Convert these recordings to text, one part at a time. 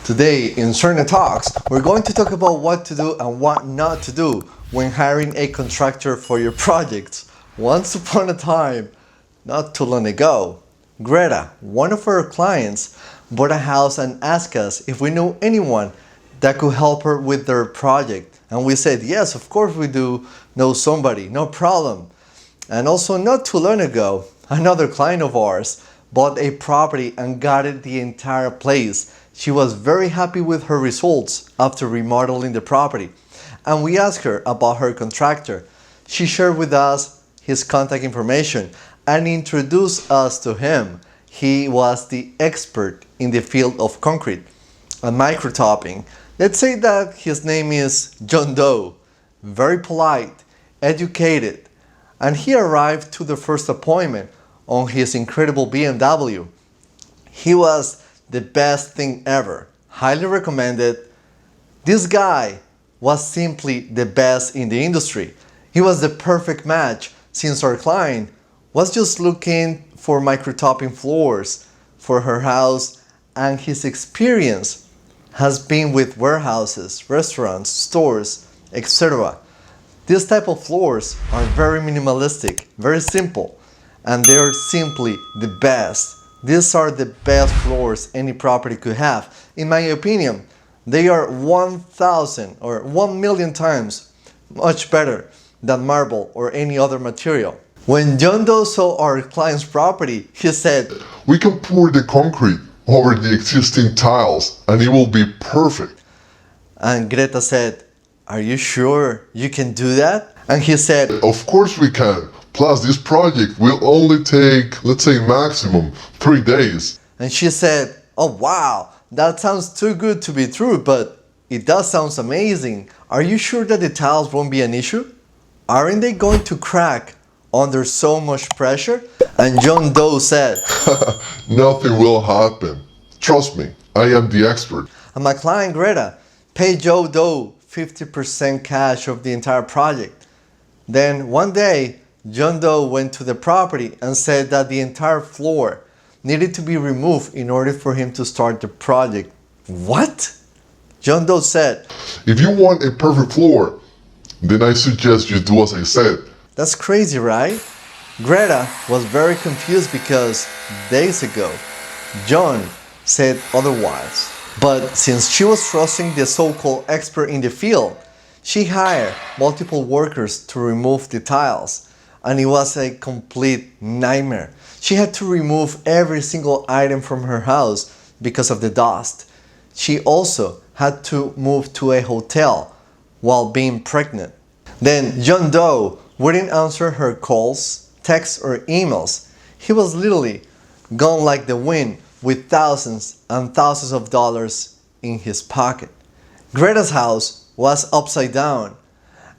Today in SERDNA Talks, we're going to talk about what to do and what not to do when hiring a contractor for your projects. Once upon a time, not too long ago, Greta, one of our clients, bought a house and asked us if we knew anyone that could help her with their project. And we said, yes, of course we do know somebody, no problem. And also not too long ago, another client of ours bought a property and gutted the entire place. She was very happy with her results after remodeling the property. And we asked her about her contractor. She shared with us his contact information and introduced us to him. He was the expert in the field of concrete and microtopping. Let's say that his name is John Doe, very polite, educated, and he arrived to the first appointment on his incredible BMW. He was the best thing ever, highly recommended. This guy was simply the best in the industry. He was the perfect match since our client was just looking for microtopping floors for her house, and his experience has been with warehouses, restaurants, stores, etc. These type of floors are very minimalistic, very simple, and they're simply the best. These are the best floors any property could have. In my opinion, they are 1,000 or 1,000,000 times much better than marble or any other material. When John Doe saw our client's property, he said, "We can pour the concrete over the existing tiles and it will be perfect." And Greta said, "Are you sure you can do that?" And he said, "Of course we can. Plus this project will only take, let's say maximum, 3 days." And she said, "Oh wow, that sounds too good to be true, but it does sound amazing. Are you sure that the tiles won't be an issue? Aren't they going to crack under so much pressure?" And John Doe said, "Nothing will happen. Trust me, I am the expert." And my client Greta paid Joe Doe 50% cash of the entire project. Then one day, John Doe went to the property and said that the entire floor needed to be removed in order for him to start the project. What? John Doe said, "If you want a perfect floor, then I suggest you do as I said." That's crazy, right? Greta was very confused because days ago, John said otherwise. But since she was trusting the so-called expert in the field, she hired multiple workers to remove the tiles. And it was a complete nightmare. She had to remove every single item from her house because of the dust. She also had to move to a hotel while being pregnant. Then John Doe wouldn't answer her calls, texts, or emails. He was literally gone like the wind with thousands and thousands of dollars in his pocket. Greta's house was upside down,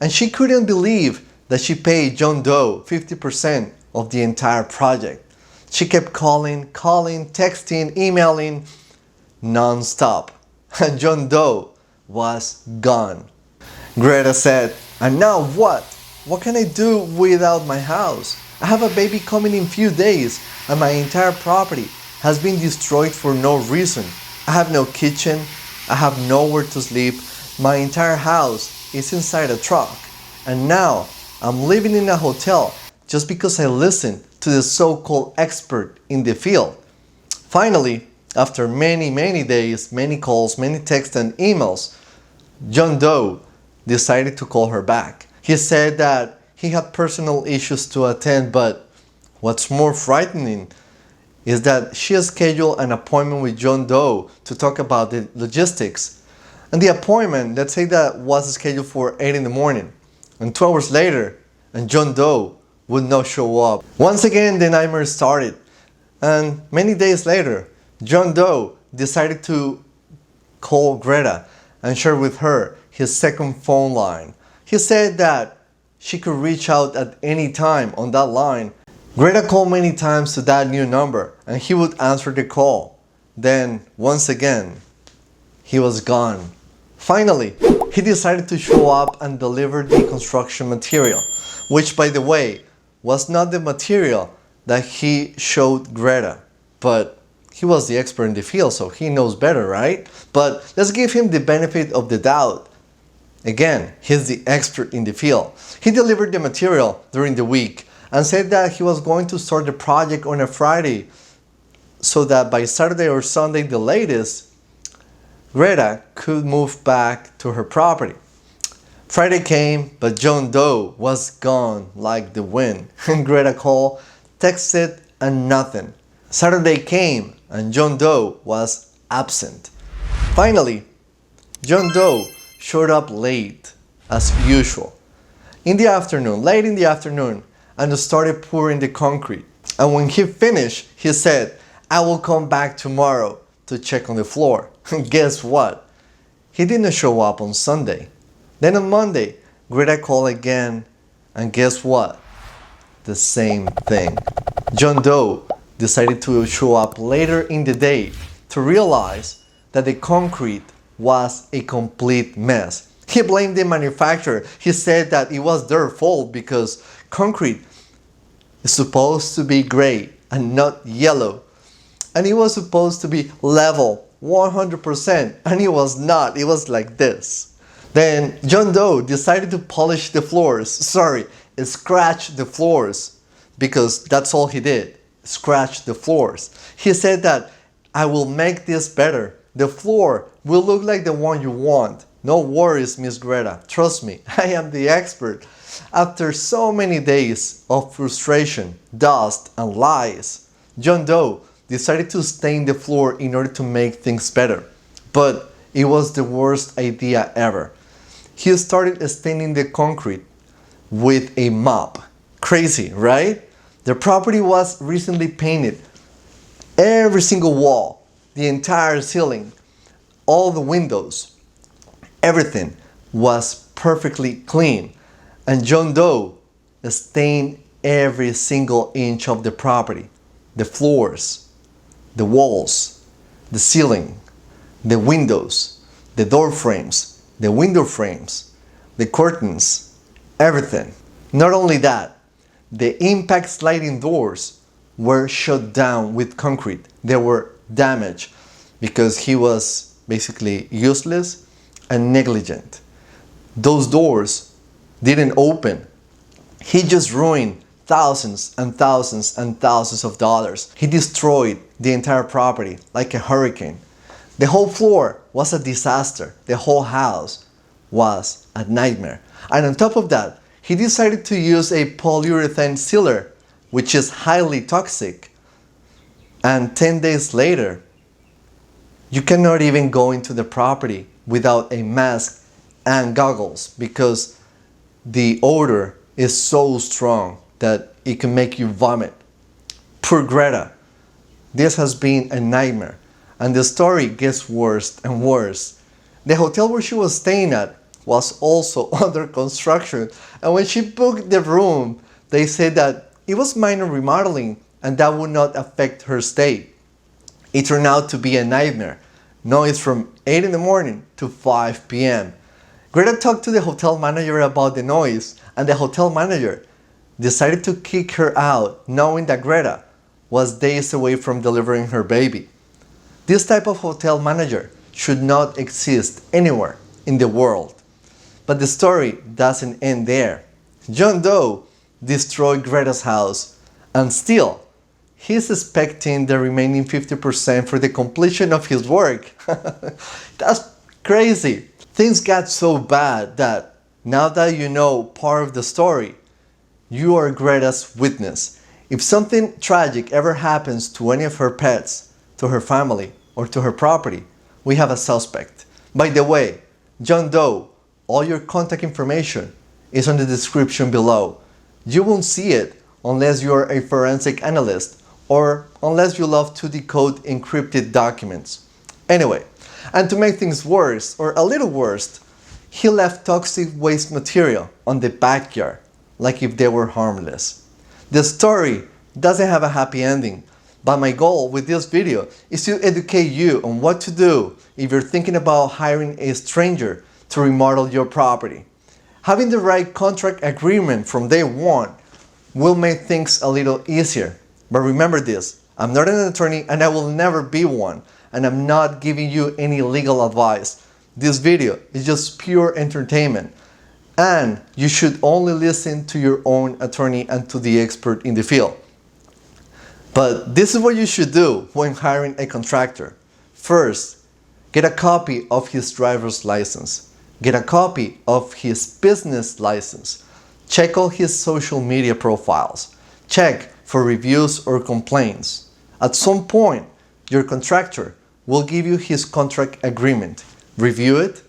and she couldn't believe that she paid John Doe 50% of the entire project. She kept calling, texting, emailing, non-stop. And John Doe was gone. Greta said, "And now what? What can I do without my house? I have a baby coming in few days and my entire property has been destroyed for no reason. I have no kitchen, I have nowhere to sleep, my entire house is inside a truck, and now I'm living in a hotel just because I listened to the so-called expert in the field." Finally, after many days, many calls, many texts and emails, John Doe decided to call her back. He said that he had personal issues to attend, but what's more frightening is that she scheduled an appointment with John Doe to talk about the logistics. And the appointment, let's say that was scheduled for 8 in the morning. And 2 hours later, and John Doe would not show up. Once again, the nightmare started. And many days later, John Doe decided to call Greta and share with her his second phone line. He said that she could reach out at any time on that line. Greta called many times to that new number, and he would answer the call. Then, once again, he was gone. Finally, he decided to show up and deliver the construction material, which, by the way, was not the material that he showed Greta, but He was the expert in the field, so he knows better, right? But let's give him the benefit of the doubt. Again, he's the expert in the field. He delivered the material during the week and said that he was going to start the project on a Friday so that by Saturday or Sunday, the latest, Greta could move back to her property. Friday came, but John Doe was gone like the wind. And Greta called, texted, and nothing. Saturday came, and John Doe was absent. Finally, John Doe showed up late, as usual. Late in the afternoon, and started pouring the concrete. And when he finished, he said, I will come back tomorrow to check on the floor. And guess what? He didn't show up on Sunday. Then on Monday, Greta called again, and guess what? The same thing. John Doe decided to show up later in the day to realize that the concrete was a complete mess. He blamed the manufacturer. He said that it was their fault because concrete is supposed to be gray and not yellow. And it was supposed to be level 100%, and it was not. It was like this. Then John Doe decided to polish the floors. Scratch the floors, because that's all he did. Scratch the floors. He said that I will make this better. The floor will look like the one you want. No worries, Miss Greta. Trust me, I am the expert. After so many days of frustration, dust, and lies, John Doe decided to stain the floor in order to make things better. But it was the worst idea ever. He started staining the concrete with a mop. Crazy, right? The property was recently painted. Every single wall, the entire ceiling, all the windows, everything was perfectly clean. And John Doe stained every single inch of the property. The floors, the walls, the ceiling, the windows, the door frames, the window frames, the curtains, everything. Not only that, the impact sliding doors were shut down with concrete. They were damaged because he was basically useless and negligent. Those doors didn't open. He just ruined thousands and thousands and thousands of dollars. He destroyed the entire property like a hurricane. The whole floor was a disaster. The whole house was a nightmare. And on top of that, he decided to use a polyurethane sealer, which is highly toxic. And 10 days later, you cannot even go into the property without a mask and goggles because the odor is so strong that it can make you vomit. Poor Greta. This has been a nightmare. And the story gets worse and worse. The hotel where she was staying at was also under construction, and when she booked the room, they said that it was minor remodeling and that would not affect her stay. It turned out to be a nightmare. Noise from 8 in the morning to 5 p.m. Greta talked to the hotel manager about the noise, and the hotel manager decided to kick her out, knowing that Greta was days away from delivering her baby. This type of hotel manager should not exist anywhere in the world. But the story doesn't end there. John Doe destroyed Greta's house, and still, he's expecting the remaining 50% for the completion of his work. That's crazy. Things got so bad that now that you know part of the story, you are Greta's witness. If something tragic ever happens to any of her pets, to her family, or to her property, we have a suspect. By the way, John Doe, all your contact information is on the description below. You won't see it unless you are a forensic analyst or unless you love to decode encrypted documents. Anyway, and to make things worse, or a little worse, he left toxic waste material on the backyard, like if they were harmless. The story doesn't have a happy ending, but my goal with this video is to educate you on what to do if you're thinking about hiring a stranger to remodel your property. Having the right contract agreement from day one will make things a little easier. But remember this, I'm not an attorney and I will never be one, and I'm not giving you any legal advice. This video is just pure entertainment, and you should only listen to your own attorney and to the expert in the field. But this is what you should do when hiring a contractor. First, get a copy of his driver's license. Get a copy of his business license. Check all his social media profiles. Check for reviews or complaints. At some point, your contractor will give you his contract agreement. Review it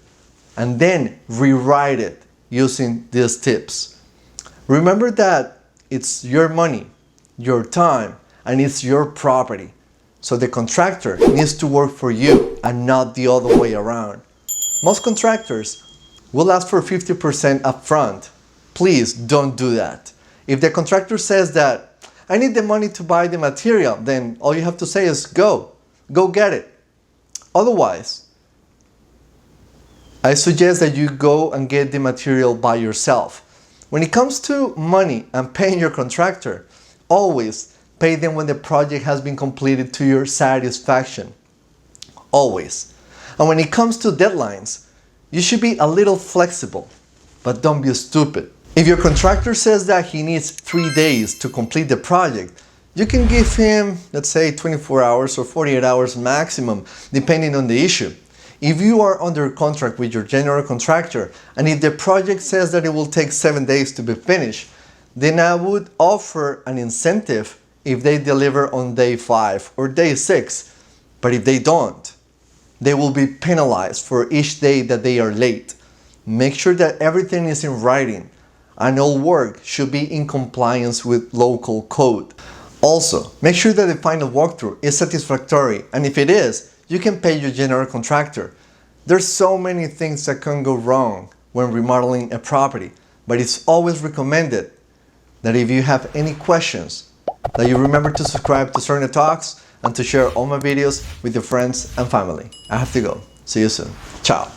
and then rewrite it using these tips. Remember that it's your money, your time, and it's your property. So the contractor needs to work for you and not the other way around. Most contractors will ask for 50% upfront. Please don't do that. If the contractor says that, I need the money to buy the material, then all you have to say is go get it. Otherwise, I suggest that you go and get the material by yourself. When it comes to money and paying your contractor, always pay them when the project has been completed to your satisfaction. Always. And when it comes to deadlines, you should be a little flexible, but don't be stupid. If your contractor says that he needs 3 days to complete the project, you can give him, let's say, 24 hours or 48 hours maximum, depending on the issue. If you are under contract with your general contractor, and if the project says that it will take 7 days to be finished, then I would offer an incentive if they deliver on day 5 or day 6. But if they don't, they will be penalized for each day that they are late. Make sure that everything is in writing, and all work should be in compliance with local code. Also, make sure that the final walkthrough is satisfactory, and if it is, you can pay your general contractor. There's so many things that can go wrong when remodeling a property, but it's always recommended that if you have any questions, that you remember to subscribe to SERDNA Talks and to share all my videos with your friends and family. I have to go. See you soon. Ciao.